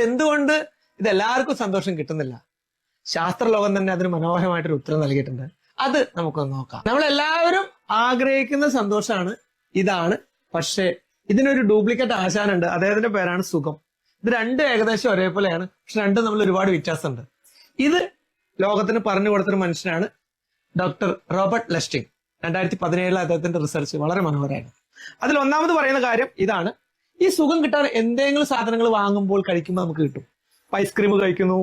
എന്തുകൊണ്ട് ഇത് എല്ലാവർക്കും സന്തോഷം കിട്ടുന്നില്ല? ശാസ്ത്രലോകം തന്നെ അതിന് മനോഹരമായിട്ടൊരു ഉത്തരം നൽകിയിട്ടുണ്ട്. അത് നമുക്കൊന്ന് നോക്കാം. നമ്മളെല്ലാവരും ആഗ്രഹിക്കുന്ന സന്തോഷമാണ്, ഇതാണ്. പക്ഷേ ഇതിനൊരു ഡ്യൂപ്ലിക്കേറ്റ് ആശാനുണ്ട്, അദ്ദേഹത്തിന്റെ പേരാണ് സുഖം. ഇത് രണ്ടും ഏകദേശം ഒരേപോലെയാണ്, പക്ഷെ രണ്ടും തമ്മിൽ ഒരുപാട് വ്യത്യാസമുണ്ട്. ഇത് ലോകത്തിന് പറഞ്ഞു കൊടുത്തൊരു മനുഷ്യനാണ് ഡോക്ടർ റോബർട്ട് ലസ്റ്റിംഗ്. 2017 അദ്ദേഹത്തിന്റെ റിസർച്ച് വളരെ മനോഹരമാണ്. അതിൽ ഒന്നാമത് പറയുന്ന കാര്യം ഇതാണ്: ഈ സുഖം കിട്ടാൻ എന്തെങ്കിലും സാധനങ്ങൾ വാങ്ങുമ്പോൾ കഴിക്കുമ്പോൾ നമുക്ക് കിട്ടും. ഐസ്ക്രീം കഴിക്കുന്നു,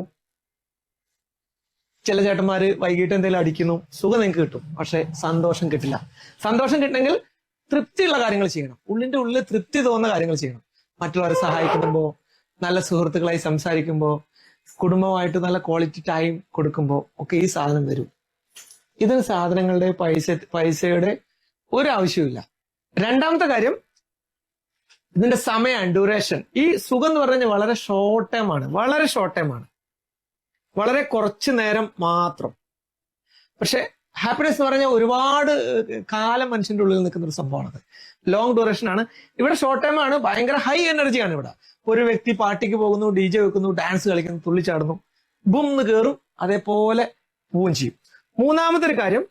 ചില ചേട്ടന്മാര് വൈകിട്ട് എന്തെങ്കിലും അടിക്കുന്നു, സുഖം നിങ്ങൾക്ക് കിട്ടും. പക്ഷെ സന്തോഷം കിട്ടില്ല. സന്തോഷം കിട്ടണമെങ്കിൽ തൃപ്തിയുള്ള കാര്യങ്ങൾ ചെയ്യണം, ഉള്ളിന്റെ ഉള്ളിൽ തൃപ്തി തോന്നുന്ന കാര്യങ്ങൾ ചെയ്യണം. മറ്റുള്ളവരെ സഹായിക്കുമ്പോ, നല്ല സുഹൃത്തുക്കളായി സംസാരിക്കുമ്പോൾ, കുടുംബമായിട്ട് നല്ല ക്വാളിറ്റി ടൈം കൊടുക്കുമ്പോൾ ഒക്കെ ഈ സാധനം വരും. ഇതിന് സാധനങ്ങളുടെ പൈസയുടെ ഒരു ആവശ്യമില്ല. രണ്ടാമത്തെ കാര്യം ഇതിന്റെ സമയം, ഡ്യൂറേഷൻ. ഈ സുഖം എന്ന് പറഞ്ഞാൽ വളരെ ഷോർട്ട് ടൈം ആണ്, വളരെ ഷോർട്ട് ടൈം ആണ്, വളരെ കുറച്ചു നേരം മാത്രം. പക്ഷെ ഹാപ്പിനെസ് എന്ന് പറഞ്ഞാൽ ഒരുപാട് കാലം മനുഷ്യന്റെ ഉള്ളിൽ നിൽക്കുന്ന ഒരു സംഭവമാണത്. ലോങ് ഡ്യൂറേഷൻ ആണ്. ഇവിടെ ഷോർട്ട് ടൈം ആണ്, ഭയങ്കര ഹൈ എനർജിയാണ് ഇവിടെ. ഒരു വ്യക്തി പാർട്ടിക്ക് പോകുന്നു, DJ വെക്കുന്നു, ഡാൻസ് കളിക്കുന്നു, തുള്ളിച്ചാടുന്നു, ബുംന്ന് കയറും, അതേപോലെ പോവുകയും ചെയ്യും. മൂന്നാമത്തെ ഒരു കാര്യം,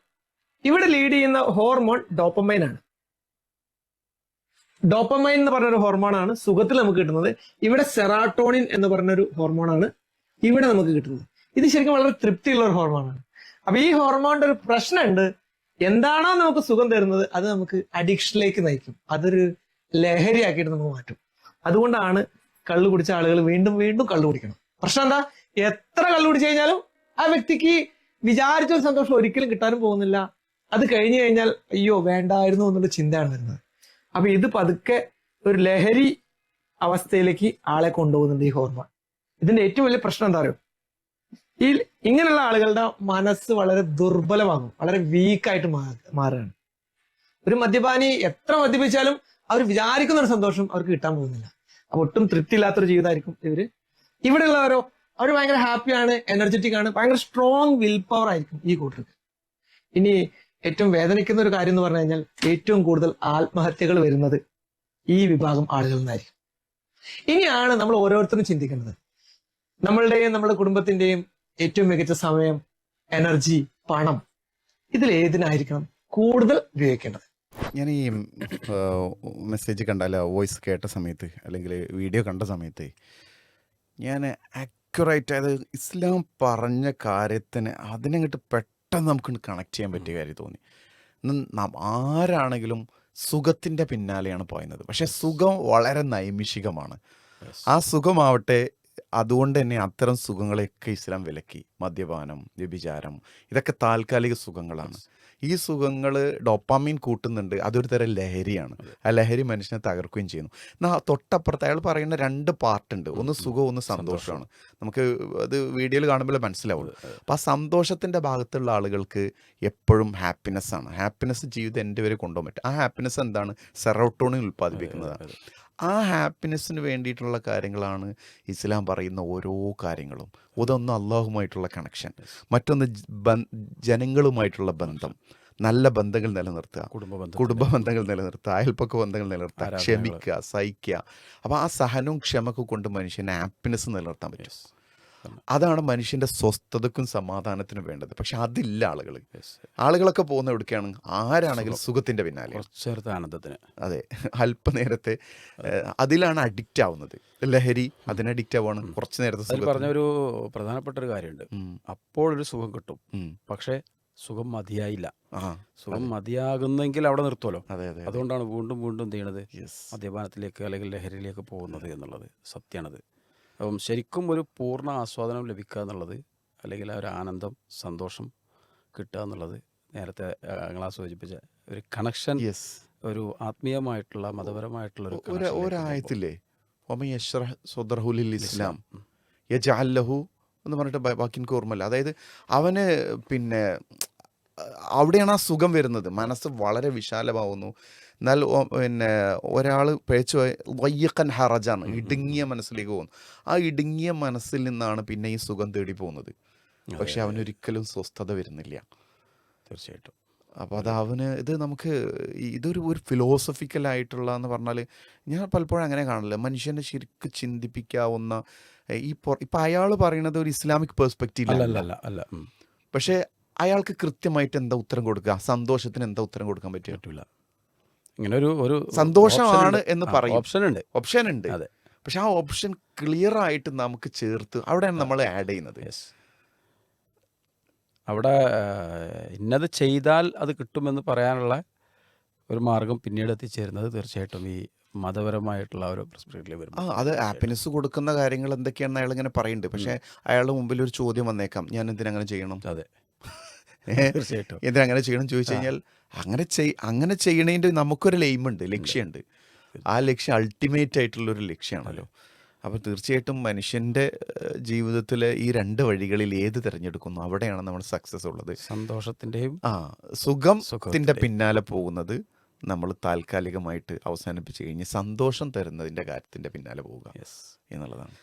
ഇവിടെ ലീഡ് ചെയ്യുന്ന ഹോർമോൺ ഡോപ്പമൈൻ ആണ്. ഡോപ്പമൈൻ എന്ന് പറഞ്ഞൊരു ഹോർമോണാണ് സുഖത്തിൽ നമുക്ക് കിട്ടുന്നത്. ഇവിടെ സെറാട്ടോണിൻ എന്ന് പറഞ്ഞൊരു ഹോർമോണാണ് ഇവിടെ നമുക്ക് കിട്ടുന്നത്. ഇത് ശരിക്കും വളരെ തൃപ്തിയുള്ള ഒരു ഹോർമോണാണ്. അപ്പൊ ഈ ഹോർമോണിന്റെ ഒരു പ്രശ്നമുണ്ട്. എന്താണോ നമുക്ക് സുഖം തരുന്നത് അത് നമുക്ക് അഡിക്ഷനിലേക്ക് നയിക്കും. അതൊരു ലഹരിയാക്കിയിട്ട് നമുക്ക് മാറ്റും. അതുകൊണ്ടാണ് കള്ളു കുടിച്ച ആളുകൾ വീണ്ടും വീണ്ടും കള്ളു കുടിക്കണം. പ്രശ്നം എന്താ? എത്ര കള്ളു കുടിച്ചു കഴിഞ്ഞാലും ആ വ്യക്തിക്ക് വിചാരിച്ച ഒരു സന്തോഷം ഒരിക്കലും കിട്ടാനും പോകുന്നില്ല. അത് കഴിഞ്ഞു കഴിഞ്ഞാൽ അയ്യോ വേണ്ടായിരുന്നു എന്നുള്ള ചിന്തയാണ് വരുന്നത്. അപ്പൊ ഇത് പതുക്കെ ഒരു ലഹരി അവസ്ഥയിലേക്ക് ആളെ കൊണ്ടുപോകുന്നുണ്ട് ഈ ഹോർമോൺ. ഇതിന്റെ ഏറ്റവും വലിയ പ്രശ്നം എന്താ പറയുക? ഈ ഇങ്ങനെയുള്ള ആളുകളുടെ മനസ്സ് വളരെ ദുർബലമാകും, വളരെ വീക്കായിട്ട് മാറുകയാണ്. ഒരു മദ്യപാനി എത്ര മദ്യപിച്ചാലും അവർ വിചാരിക്കുന്ന ഒരു സന്തോഷം അവർക്ക് കിട്ടാൻ പോകുന്നില്ല. അപ്പൊ ഒട്ടും തൃപ്തിയില്ലാത്തൊരു ജീവിതമായിരിക്കും ഇവര്. ഇവിടെയുള്ളവരോ അവർ ഭയങ്കര ഹാപ്പിയാണ്, എനർജറ്റിക് ആണ്, ഭയങ്കര സ്ട്രോങ് വിൽ പവർ ആയിരിക്കും ഈ കൂട്ടർക്ക്. ഇനി ഏറ്റവും വേദനിക്കുന്ന ഒരു കാര്യം എന്ന് പറഞ്ഞു കഴിഞ്ഞാൽ ഏറ്റവും കൂടുതൽ ആത്മഹത്യകൾ വരുന്നത് ഈ വിഭാഗം ആളുകളിൽ നിന്നായിരിക്കും. ഇനിയാണ് നമ്മൾ ഓരോരുത്തരും ചിന്തിക്കേണ്ടത്, നമ്മളുടെയും നമ്മുടെ കുടുംബത്തിന്റെയും ഏറ്റവും മികച്ച സമയം, എനർജി, പണം, ഇതിലേതിനായിരിക്കണം കൂടുതൽ ഉപയോഗിക്കേണ്ടത്? ഞാൻ ഈ മെസ്സേജ് കണ്ടല്ല, വോയിസ് കേട്ട സമയത്ത് അല്ലെങ്കിൽ വീഡിയോ കണ്ട സമയത്ത് ഞാൻ ആക്യുറേറ്റ്, അതായത് ഇസ്ലാം പറഞ്ഞ കാര്യത്തിന് അതിനങ്ങോട്ട് പെട്ടെന്ന് നമുക്ക് കണക്ട് ചെയ്യാൻ പറ്റിയ കാര്യം തോന്നി. ആരാണെങ്കിലും സുഖത്തിൻ്റെ പിന്നാലെയാണ് പോയുന്നത്. പക്ഷെ സുഖം വളരെ നൈമിഷികമാണ്. ആ സുഖമാവട്ടെ, അതുകൊണ്ട് തന്നെ അത്തരം സുഖങ്ങളെയൊക്കെ ഇസ്ലാം വിലക്കി. മദ്യപാനം, വ്യഭിചാരം, ഇതൊക്കെ താൽക്കാലിക സുഖങ്ങളാണ്. ഈ സുഖങ്ങൾ ഡോപ്പാമീൻ കൂട്ടുന്നുണ്ട്, അതൊരു തരം ലഹരിയാണ്. ആ ലഹരി മനുഷ്യനെ തകർക്കുകയും ചെയ്യുന്നു. എന്നാൽ തൊട്ടപ്പുറത്ത് അയാൾ പറയുന്ന 2 പാർട്ടുണ്ട്, ഒന്ന് സുഖവും ഒന്ന് സന്തോഷമാണ്. നമുക്ക് അത് വീഡിയോയിൽ കാണുമ്പോൾ മനസ്സിലാവുള്ളൂ. അപ്പം ആ സന്തോഷത്തിൻ്റെ ഭാഗത്തുള്ള ആളുകൾക്ക് എപ്പോഴും ഹാപ്പിനെസ്സാണ്. ഹാപ്പിനെസ് ജീവിതം എൻ്റെ വരെ കൊണ്ടുപോകാൻ പറ്റും. ആ ഹാപ്പിനെസ് എന്താണ്? സെറോട്ടോണിൻ ഉൽപ്പാദിപ്പിക്കുന്നതാണ്. ആ ഹാപ്പിനെസ്സിന് വേണ്ടിയിട്ടുള്ള കാര്യങ്ങളാണ് ഇസ്ലാം പറയുന്ന ഓരോ കാര്യങ്ങളും. ഒന്ന് അള്ളാഹുമായിട്ടുള്ള കണക്ഷൻ, മറ്റൊന്ന് ജനങ്ങളുമായിട്ടുള്ള ബന്ധം, നല്ല ബന്ധങ്ങൾ നിലനിർത്തുക, കുടുംബ ബന്ധങ്ങൾ നിലനിർത്തുക, അയൽപ്പക്ക ബന്ധങ്ങൾ നിലനിർത്തുക, ക്ഷമിക്കുക, സഹിക്കുക. അപ്പോൾ ആ സഹനവും ക്ഷമക്കും കൊണ്ട് മനുഷ്യന് ഹാപ്പിനെസ് നിലനിർത്താൻ പറ്റും. അതാണ് മനുഷ്യൻ്റെ സ്വസ്ഥതക്കും സമാധാനത്തിനും വേണ്ടത്. പക്ഷെ അതില്ല ആളുകളൊക്കെ പോകുന്ന എവിടേക്കാണ്? ആരാണെങ്കിലും സുഖത്തിൻ്റെ പിന്നാലെ, ആനന്ദത്തിന്. അതെ, അല്പനേരത്തെ അതിലാണ് അഡിക്റ്റ് ആവുന്നത്. ലഹരി അതിന് അഡിക്റ്റ് ആവുകയാണ്. കുറച്ച് നേരത്തെ പറഞ്ഞ ഒരു പ്രധാനപ്പെട്ട ഒരു കാര്യമുണ്ട്. അപ്പോഴൊരു സുഖം കിട്ടും, പക്ഷേ സുഖം മതിയായില്ല. സുഖം മതിയാകുന്നെങ്കിൽ അവിടെ നിർത്തുമല്ലോ. അതുകൊണ്ടാണ് വീണ്ടും വീണ്ടും എന്ത് ചെയ്യണത്? മദ്യപാനത്തിലേക്ക് അല്ലെങ്കിൽ ലഹരിയിലേക്ക് പോകുന്നത് എന്നുള്ളത് സത്യമാണത്. അപ്പം ശരിക്കും ഒരു പൂർണ്ണ ആസ്വാദനം ലഭിക്കുക എന്നുള്ളത്, അല്ലെങ്കിൽ ആ ഒരു ആനന്ദം, സന്തോഷം കിട്ടുക എന്നുള്ളത്, നേരത്തെ ഞങ്ങളാ സൂചിപ്പിച്ച ഒരു കണക്ഷൻ, ഒരു ആത്മീയമായിട്ടുള്ള മതപരമായിട്ടുള്ള ഒരായത്തില്ലേ, ഇസ്ലാം യജഅൽ ലഹു എന്ന് പറഞ്ഞിട്ട് ബാക്കി എനിക്ക് ഓർമ്മയില്ല. അതായത് അവന് പിന്നെ അവിടെയാണ് ആ സുഖം വരുന്നത്. മനസ്സ് വളരെ വിശാലമാവുന്നു. എന്നാൽ പിന്നെ ഒരാൾ പിഴച്ചു വയ്യക്കൻ ഹറജാണ്, ഇടുങ്ങിയ മനസ്സിലേക്ക് പോകുന്നു. ആ ഇടുങ്ങിയ മനസ്സിൽ നിന്നാണ് പിന്നെ ഈ സുഖം തേടി പോകുന്നത്. പക്ഷെ അവനൊരിക്കലും സ്വസ്ഥത വരുന്നില്ല. തീർച്ചയായിട്ടും. അപ്പോൾ അത് അവന് ഇത് നമുക്ക് ഇതൊരു ഫിലോസഫിക്കലായിട്ടുള്ള എന്ന് പറഞ്ഞാൽ ഞാൻ പലപ്പോഴും അങ്ങനെ കാണില്ല. മനുഷ്യനെ ശരിക്കും ചിന്തിപ്പിക്കാവുന്ന ഇപ്പൊ അയാൾ പറയുന്നത് ഒരു ഇസ്ലാമിക് അല്ല പെർസ്പെക്റ്റീവ് അല്ല അല്ല അല്ല പക്ഷെ അയാൾക്ക് കൃത്യമായിട്ട് എന്താ ഉത്തരം കൊടുക്കുക, സന്തോഷത്തിന് എന്താ ഉത്തരം കൊടുക്കാൻ പറ്റുക? പറ്റൂല. ഇങ്ങനെ ഒരു സന്തോഷമാണ് എന്ന് പറയും, ഓപ്ഷൻ ഉണ്ട്. ഓപ്ഷൻ ഉണ്ട്. അതെ. പക്ഷെ ആ ഓപ്ഷൻ ക്ലിയർ ആയിട്ട് നമുക്ക് ചേർത്ത് അവിടെയാണ് നമ്മൾ ആഡ് ചെയ്യുന്നത്. യെസ്. അവിടെ ഇന്നത് ചെയ്താൽ അത് കിട്ടുമെന്ന് പറയാനുള്ള ഒരു മാർഗം പിന്നീട് എത്തിച്ചേരുന്നത് തീർച്ചയായിട്ടും ഈ മതപരമായിട്ടുള്ള ഒരു പെർസ്പെക്റ്റീവിൽ വരും. അത് ഹാപ്പിനെസ് കൊടുക്കുന്ന കാര്യങ്ങൾ എന്തൊക്കെയാണെന്ന് അയാൾ ഇങ്ങനെ പറയുന്നുണ്ട്. പക്ഷെ അയാളുടെ മുമ്പിൽ ഒരു ചോദ്യം വന്നേക്കാം, ഞാൻ എന്തിനങ്ങനെ ചെയ്യണം, അതെ തീർച്ചയായിട്ടും എന്തിനങ്ങനെ ചെയ്യണം ചോദിച്ചു കഴിഞ്ഞാൽ അങ്ങനെ ചെയ്യണതിൻ്റെ നമുക്കൊരു എയിമുണ്ട്, ലക്ഷ്യമുണ്ട്. ആ ലക്ഷ്യം അൾട്ടിമേറ്റ് ആയിട്ടുള്ളൊരു ലക്ഷ്യമാണല്ലോ. അപ്പോൾ തീർച്ചയായിട്ടും മനുഷ്യൻ്റെ ജീവിതത്തിൽ ഈ രണ്ട് വഴികളിൽ ഏത് തിരഞ്ഞെടുക്കുന്നു അവിടെയാണ് നമ്മൾ സക്സസ് ഉള്ളത്. സന്തോഷത്തിൻ്റെയും സുഖത്തിൻ്റെ പിന്നാലെ പോകുന്നത് നമ്മൾ താൽക്കാലികമായിട്ട് അവസാനിപ്പിച്ച് കഴിഞ്ഞ് സന്തോഷം തരുന്നതിൻ്റെ കാര്യത്തിൻ്റെ പിന്നാലെ പോവുക എന്നുള്ളതാണ്.